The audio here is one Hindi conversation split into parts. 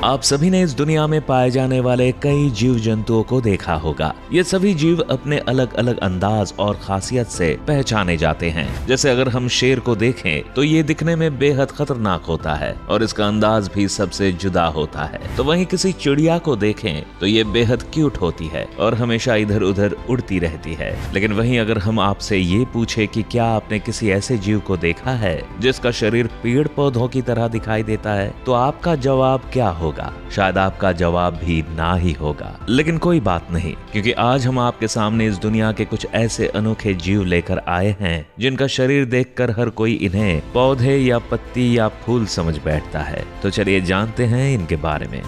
आप सभी ने इस दुनिया में पाए जाने वाले कई जीव जंतुओं को देखा होगा। ये सभी जीव अपने अलग अलग अंदाज और खासियत से पहचाने जाते हैं। जैसे अगर हम शेर को देखें तो ये दिखने में बेहद खतरनाक होता है और इसका अंदाज भी सबसे जुदा होता है। तो वहीं किसी चिड़िया को देखें तो ये बेहद क्यूट होती है और हमेशा इधर उधर उड़ती रहती है। लेकिन वहीं अगर हम आपसे ये पूछे कि क्या आपने किसी ऐसे जीव को देखा है जिसका शरीर पेड़ पौधों की तरह दिखाई देता है, तो आपका जवाब क्या होगा? शायद आपका जवाब भी ना ही होगा। लेकिन कोई बात नहीं, क्योंकि आज हम आपके सामने इस दुनिया के कुछ ऐसे अनोखे जीव लेकर आए हैं जिनका शरीर देखकर हर कोई इन्हें पौधे या पत्ती या फूल समझ बैठता है। तो चलिए जानते हैं इनके बारे में।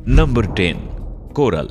Number 10, coral.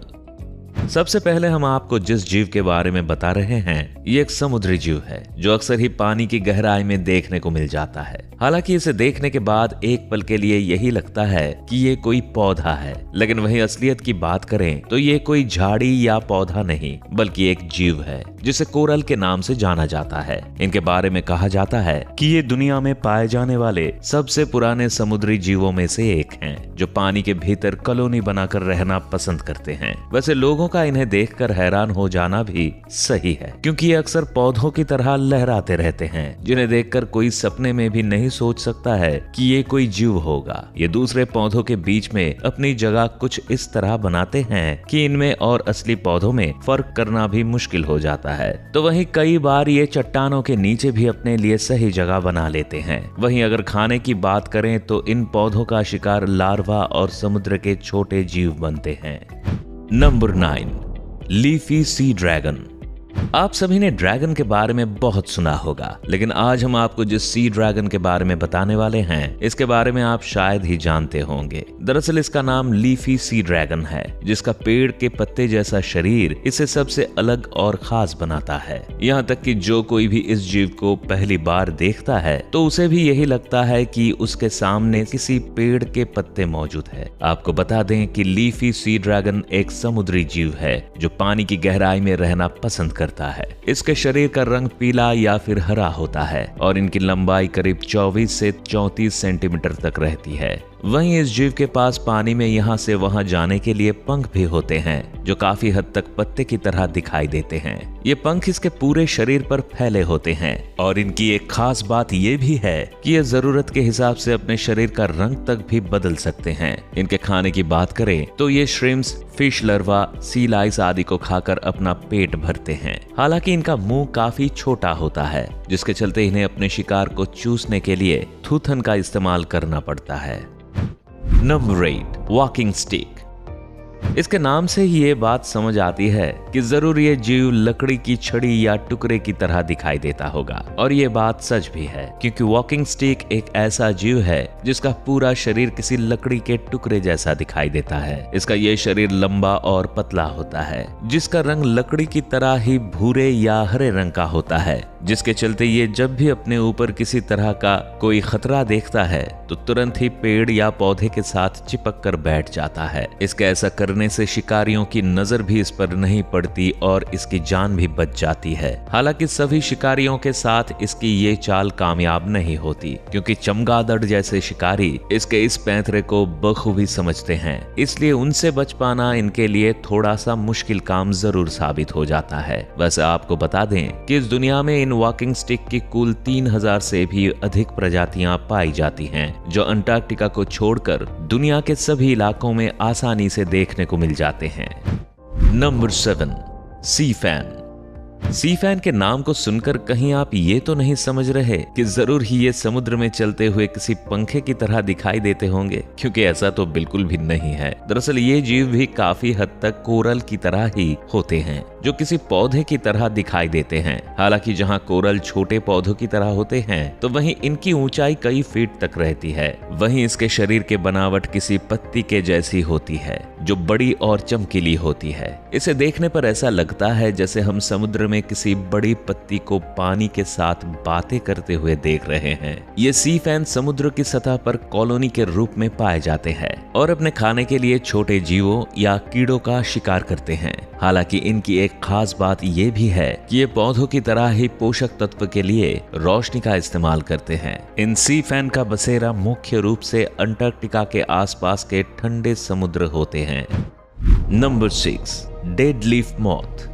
सबसे पहले हम आपको जिस जीव के बारे में बता रहे हैं, ये एक समुद्री जीव है जो अक्सर ही पानी की गहराई में देखने को मिल जाता है। हालांकि इसे देखने के बाद एक पल के लिए यही लगता है कि ये कोई पौधा है, लेकिन वहीं असलियत की बात करें तो ये कोई झाड़ी या पौधा नहीं बल्कि एक जीव है जिसे कोरल के नाम से जाना जाता है। इनके बारे में कहा जाता है कि ये दुनिया में पाए जाने वाले सबसे पुराने समुद्री जीवों में से एक हैं, जो पानी के भीतर कॉलोनी बनाकर रहना पसंद करते हैं। वैसे लोगों का इन्हें देखकर हैरान हो जाना भी सही है, क्योंकि ये अक्सर पौधों की तरह लहराते रहते हैं, जिन्हें देखकर कोई सपने में भी नहीं सोच सकता है कि ये कोई जीव होगा। ये दूसरे पौधों के बीच में अपनी जगह कुछ इस तरह बनाते हैं कि इनमें और असली पौधों में फर्क करना भी मुश्किल हो जाता है। तो वहीं कई बार ये चट्टानों के नीचे भी अपने लिए सही जगह बना लेते हैं। वहीं अगर खाने की बात करें तो इन पौधों का शिकार लार्वा और समुद्र के छोटे जीव बनते हैं। Number 9, leafy sea dragon. आप सभी ने ड्रैगन के बारे में बहुत सुना होगा, लेकिन आज हम आपको जिस सी ड्रैगन के बारे में बताने वाले हैं, इसके बारे में आप शायद ही जानते होंगे। दरअसल इसका नाम लीफी सी ड्रैगन है, जिसका पेड़ के पत्ते जैसा शरीर इसे सबसे अलग और खास बनाता है। यहाँ तक कि जो कोई भी इस जीव को पहली बार देखता है तो उसे भी यही लगता है कि उसके सामने किसी पेड़ के पत्ते मौजूद है। आपको बता दें कि लीफी सी ड्रैगन एक समुद्री जीव है जो पानी की गहराई में रहना पसंद करता है। इसके शरीर का रंग पीला या फिर हरा होता है और इनकी लंबाई करीब 24 से 34 सेंटीमीटर तक रहती है। वहीं इस जीव के पास पानी में यहाँ से वहाँ जाने के लिए पंख भी होते हैं, जो काफी हद तक पत्ते की तरह दिखाई देते हैं। ये पंख इसके पूरे शरीर पर फैले होते हैं और इनकी एक खास बात ये भी है कि ये जरूरत के हिसाब से अपने शरीर का रंग तक भी बदल सकते हैं। इनके खाने की बात करें तो ये श्रिम्प्स, फिश लार्वा, सी लाइस आदि को खाकर अपना पेट भरते हैं। हालांकि इनका मुंह काफी छोटा होता है, जिसके चलते इन्हें अपने शिकार को चूसने के लिए थूथन का इस्तेमाल करना पड़ता है। Number 8, walking stick. इसके नाम से ही ये बात समझ आती है कि जरूर ये जीव लकड़ी की छड़ी या टुकड़े की तरह दिखाई देता होगा, और ये बात सच भी है, क्योंकि वॉकिंग स्टिक एक ऐसा जीव है जिसका पूरा शरीर किसी लकड़ी के टुकड़े जैसा दिखाई देता है। इसका ये शरीर लंबा और पतला होता है, जिसका रंग लकड़ी की तरह ही भूरे या हरे रंग का होता है, जिसके चलते ये जब भी अपने ऊपर किसी तरह का कोई खतरा देखता है तो तुरंत ही पेड़ या पौधे के साथ चिपक कर बैठ जाता है। इसके ऐसा करने से शिकारियों की नजर भी इस पर नहीं पड़ती और इसकी जान भी बच जाती है। हालांकि सभी शिकारियों के साथ इसकी ये चाल कामयाब नहीं होती, क्योंकि चमगादड़ जैसे शिकारी इसके इस पैंतरे को बखूबी समझते हैं। इसलिए उनसे बच पाना इनके लिए थोड़ा सा मुश्किल काम जरूर साबित हो जाता है। वैसे आपको बता दें कि इस दुनिया में इन वॉकिंग स्टिक की कुल 3000 से भी अधिक प्रजातियां पाई जाती हैं, जो अंटार्कटिका को छोड़कर दुनिया के सभी इलाकों में आसानी से देखने को मिल जाते हैं। नंबर 7, सी फैन। सी फैन के नाम को सुनकर कहीं आप ये तो नहीं समझ रहे कि जरूर ही ये समुद्र में चलते हुए किसी पंखे की तरह दिखाई देते होंगे, क्योंकि ऐसा तो बिल्कुल भी नहीं है। दरअसल ये जीव भी काफी हद तक कोरल की तरह ही होते हैं, जो किसी पौधे की तरह दिखाई देते हैं। हालांकि जहां कोरल छोटे पौधों की तरह होते हैं, तो वहीं इनकी ऊंचाई कई फीट तक रहती है। वहीं इसके शरीर के बनावट किसी पत्ती के जैसी होती है, जो बड़ी और चमकीली होती है। इसे देखने पर ऐसा लगता है जैसे हम समुद्र में किसी बड़ी पत्ती को पानी के साथ बातें करते हुए देख रहे हैं। ये सी फैन समुद्र की सतह पर कॉलोनी के रूप में पाए जाते हैं और अपने खाने के लिए छोटे जीवों या कीड़ों का शिकार करते हैं। हालांकि इनकी एक खास बात ये भी है कि ये पौधों की तरह ही पोषक तत्व के लिए रोशनी का इस्तेमाल करते हैं। इन सी फैन का बसेरा मुख्य रूप से अंटार्कटिका के आसपास के ठंडे समुद्र होते हैं। Number 6, dead leaf moth.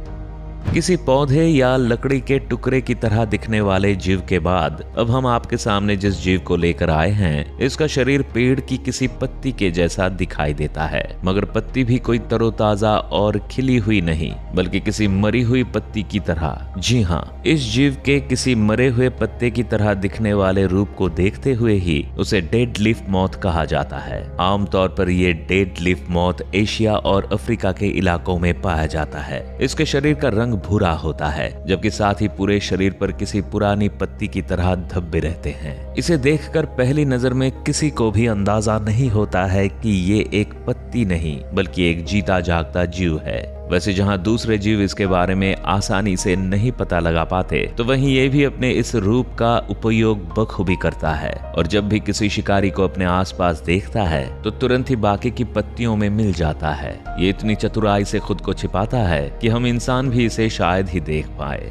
किसी पौधे या लकड़ी के टुकड़े की तरह दिखने वाले जीव के बाद अब हम आपके सामने जिस जीव को लेकर आए हैं, इसका शरीर पेड़ की किसी पत्ती के जैसा दिखाई देता है, मगर पत्ती भी कोई तरोताजा और खिली हुई नहीं, बल्कि किसी मरी हुई पत्ती की तरह। जी हाँ, इस जीव के किसी मरे हुए पत्ते की तरह दिखने वाले रूप को देखते हुए ही उसे डेड लीफ मॉथ कहा जाता है। आमतौर पर ये डेड लीफ मॉथ एशिया और अफ्रीका के इलाकों में पाया जाता है। इसके शरीर का रंग भूरा होता है, जबकि साथ ही पूरे शरीर पर किसी पुरानी पत्ती की तरह धब्बे रहते हैं। इसे देखकर पहली नजर में किसी को भी अंदाजा नहीं होता है कि ये एक पत्ती नहीं बल्कि एक जीता जागता जीव है। वैसे जहां दूसरे जीव इसके बारे में आसानी से नहीं पता लगा पाते, तो वहीं ये भी अपने इस रूप का उपयोग बखूबी करता है और जब भी किसी शिकारी को अपने आसपास देखता है तो तुरंत ही बाकी की पत्तियों में मिल जाता है। ये इतनी चतुराई से खुद को छिपाता है कि हम इंसान भी इसे शायद ही देख पाए।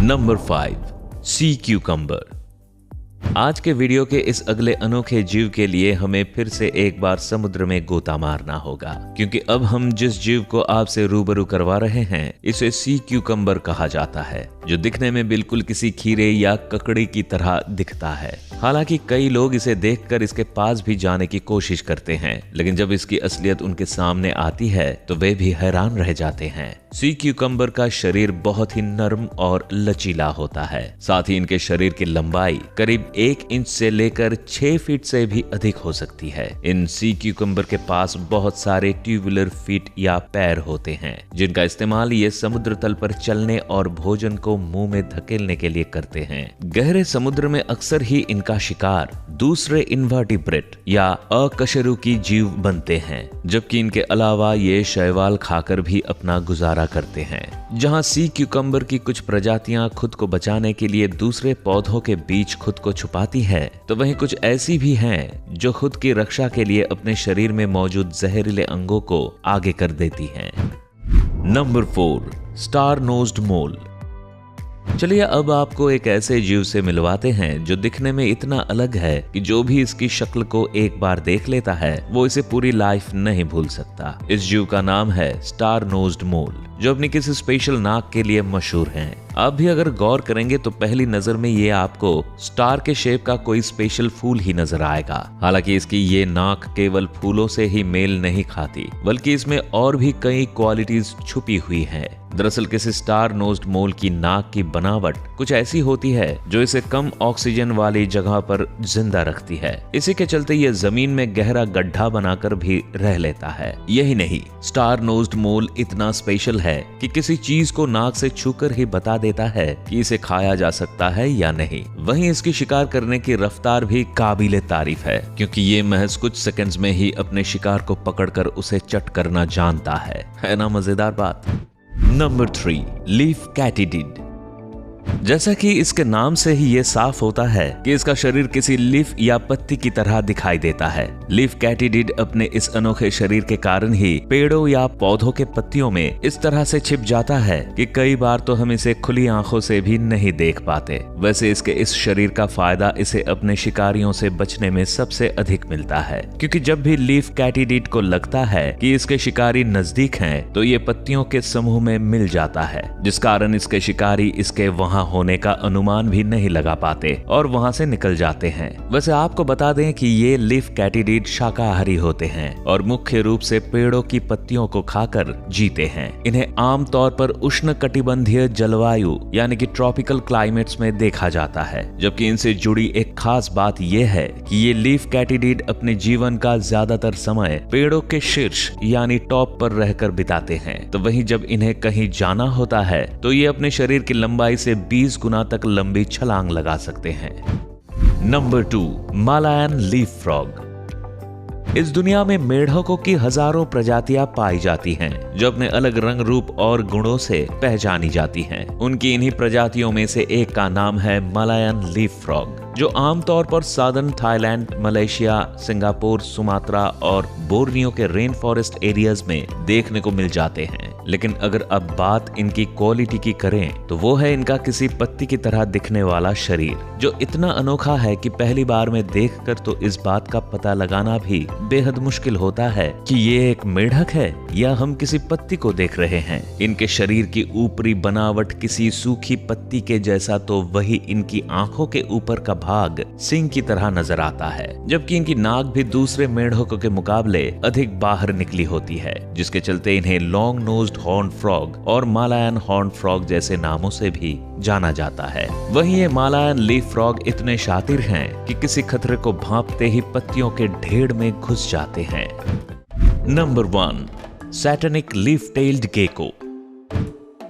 नंबर 5, सी क्यूकम्बर। आज के वीडियो के इस अगले अनोखे जीव के लिए हमें फिर से एक बार समुद्र में गोता मारना होगा, क्योंकि अब हम जिस जीव को आपसे रूबरू करवा रहे हैं इसे सी क्यूकम्बर कहा जाता है, जो दिखने में बिल्कुल किसी खीरे या ककड़ी की तरह दिखता है। हालांकि कई लोग इसे देखकर इसके पास भी जाने की कोशिश करते हैं, लेकिन जब इसकी असलियत उनके सामने आती है तो वे भी हैरान रह जाते हैं। सी क्यूकम्बर का शरीर बहुत ही नरम और लचीला होता है। साथ ही इनके शरीर की लंबाई करीब 1 इंच से लेकर 6 फीट से भी अधिक हो सकती है। इन सी क्यूकम्बर के पास बहुत सारे ट्यूबुलर फीट या पैर होते हैं, जिनका इस्तेमाल ये समुद्र तल पर चलने और भोजन को मुंह में धकेलने के लिए करते हैं। गहरे समुद्र में अक्सर ही इनका शिकार दूसरे इन्वर्टिब्रेट या अकशेरुकी जीव बनते हैं, जबकि इनके अलावा ये शैवाल खाकर भी अपना गुजारा करते हैं। जहां सी क्यूकम्बर की कुछ प्रजातियां खुद को बचाने के लिए दूसरे पौधों के बीच खुद को छुपाती है, तो वहीं कुछ ऐसी भी हैं जो खुद की रक्षा के लिए अपने शरीर में मौजूद जहरीले अंगों को आगे कर देती हैं। नंबर 4, स्टार नोज्ड मोल। चलिए अब आपको एक ऐसे जीव से मिलवाते हैं जो दिखने में इतना अलग है कि जो भी इसकी शक्ल को एक बार देख लेता है वो इसे पूरी लाइफ नहीं भूल सकता। इस जीव का नाम है स्टार नोज्ड मोल, जो अपनी किसी स्पेशल नाक के लिए मशहूर हैं। आप भी अगर गौर करेंगे तो पहली नजर में ये आपको स्टार के शेप का कोई स्पेशल फूल ही नजर आएगा। हालांकि इसकी ये नाक केवल फूलों से ही मेल नहीं खाती, बल्कि इसमें और भी कई क्वालिटीज छुपी हुई हैं। दरअसल किसी स्टार नोज्ड मोल की नाक की बनावट कुछ ऐसी होती है जो इसे कम ऑक्सीजन वाली जगह पर जिंदा रखती है। इसी के चलते ये जमीन में गहरा गड्ढा बनाकर भी रह लेता है। यही नहीं, स्टार नोज्ड मोल इतना स्पेशल है कि किसी चीज को नाक से छूकर ही बता देता है कि इसे खाया जा सकता है या नहीं। वहीं इसकी शिकार करने की रफ्तार भी काबिले तारीफ है, क्योंकि ये महज कुछ सेकंड्स में ही अपने शिकार को पकड़कर उसे चट करना जानता है ना मजेदार बात। Number 3, leaf katydid. जैसा कि इसके नाम से ही ये साफ होता है कि इसका शरीर किसी लीफ या पत्ती की तरह दिखाई देता है। लीफ कैटिडिड अपने इस अनोखे शरीर के कारण ही पेड़ों या पौधों के पत्तियों में इस तरह से छिप जाता है कि कई बार तो हम इसे खुली आंखों से भी नहीं देख पाते। वैसे इसके इस शरीर का फायदा इसे अपने शिकारियों से बचने में सबसे अधिक मिलता है, क्योंकि जब भी लीफ कैटिडिड को लगता है कि इसके शिकारी नजदीक हैं, तो ये पत्तियों के समूह में मिल जाता है, जिस कारण इसके शिकारी इसके वहां होने का अनुमान भी नहीं लगा पाते और वहां से निकल जाते हैं। वैसे आपको बता दें कि ये लीफ कैटिडिड शाकाहारी होते हैं और मुख्य रूप से पेड़ों की पत्तियों को खाकर जीते हैं। इन्हें आमतौर पर उष्णकटिबंधीय जलवायु यानी कि ट्रॉपिकल क्लाइमेट्स में देखा जाता है, जबकि इनसे जुड़ी एक खास बात यह है कि ये लीफ कैटिडिड अपने जीवन का ज्यादातर समय पेड़ों के शीर्ष यानी टॉप पर रहकर बिताते हैं। तो वहीं जब इन्हें कहीं जाना होता है तो ये अपने शरीर की लंबाई से 20 गुना तक लंबी छलांग लगा सकते हैं। Number 2, Malayan leaf frog. इस दुनिया में मेढकों की हजारों प्रजातियां पाई जाती हैं, जो अपने अलग रंग, रूप और गुणों से पहचानी जाती हैं। उनकी इन्हीं प्रजातियों में से एक का नाम है मलायन लीफ फ्रॉग, जो आमतौर पर southern Thailand, Malaysia, Singapore, Sumatra और बोर्नियो के रेन फॉरेस्ट एरियाज में देखने को मिल जाते हैं। लेकिन अगर अब बात इनकी क्वालिटी की करें तो वो है इनका किसी पत्ती की तरह दिखने वाला शरीर, जो इतना अनोखा है कि पहली बार में देखकर तो इस बात का पता लगाना भी बेहद मुश्किल होता है कि ये एक मेढक है या हम किसी पत्ती को देख रहे हैं। इनके शरीर की ऊपरी बनावट किसी सूखी पत्ती के जैसा, तो वही इनकी आंखों के ऊपर का भाग सिंह की तरह नजर आता है, जबकि इनकी नाक भी दूसरे मेढकों के मुकाबले अधिक बाहर निकली होती है, जिसके चलते इन्हें लॉन्ग नोज्ड हॉर्न फ्रॉग और मालायन हॉर्न फ्रॉग जैसे नामों से भी जाना जाता है। वहीं ये मालायन लीफ फ्रॉग इतने शातिर हैं कि किसी खतरे को भांपते ही पत्तियों के ढेर में घुस जाते हैं। Number 1, satanic leaf tailed gecko.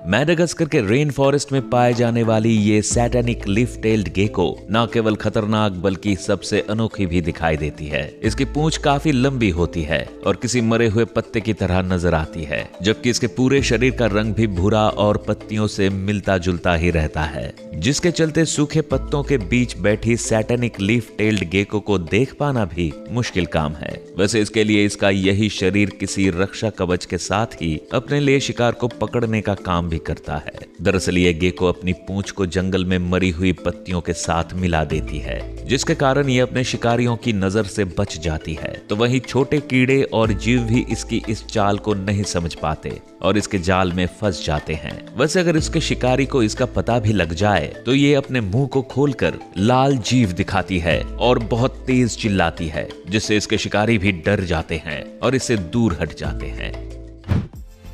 Madagascar के रेन फॉरेस्ट में पाए जाने वाली ये सैटेनिक लीफ टेल्ड गेको न केवल खतरनाक बल्कि सबसे अनोखी भी दिखाई देती है। इसकी पूंछ काफी लंबी होती है और किसी मरे हुए पत्ते की तरह नजर आती है, जबकि इसके पूरे शरीर का रंग भी भूरा और पत्तियों से मिलता जुलता ही रहता है, जिसके चलते सूखे पत्तों के बीच बैठी सैटेनिक लीफ टेल्ड गेको को देख पाना भी मुश्किल काम है। वैसे इसके लिए इसका यही शरीर किसी रक्षा कवच के साथ ही अपने लिए शिकार को पकड़ने का काम करता है। दरअसल ये गेको अपनी पूंछ को जंगल में मरी हुई पत्तियों के साथ मिला देती है, जिसके कारण ये अपने शिकारियों की नजर से बच जाती है। तो वहीं छोटे कीड़े और जीव भी इसकी इस चाल को नहीं समझ पाते और इसके जाल में फंस जाते हैं। वैसे अगर इसके शिकारी को इसका पता भी लग जाए तो ये अपने मुंह को खोलकर लाल जीव दिखाती है और बहुत तेज चिल्लाती है, जिससे इसके शिकारी भी डर जाते हैं और इससे दूर हट जाते हैं।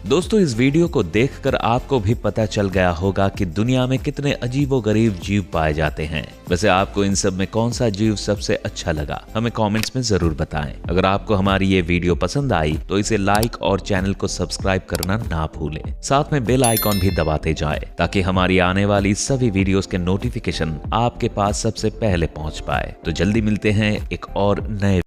दोस्तों, इस वीडियो को देखकर आपको भी पता चल गया होगा कि दुनिया में कितने अजीबोगरीब जीव पाए जाते हैं। वैसे आपको इन सब में कौन सा जीव सबसे अच्छा लगा, हमें कमेंट्स में जरूर बताएं। अगर आपको हमारी ये वीडियो पसंद आई तो इसे लाइक और चैनल को सब्सक्राइब करना ना भूलें। साथ में बेल आइकॉन भी दबाते जाएं, ताकि हमारी आने वाली सभी वीडियोस के नोटिफिकेशन आपके पास सबसे पहले पहुंच पाए। तो जल्दी मिलते हैं एक और नए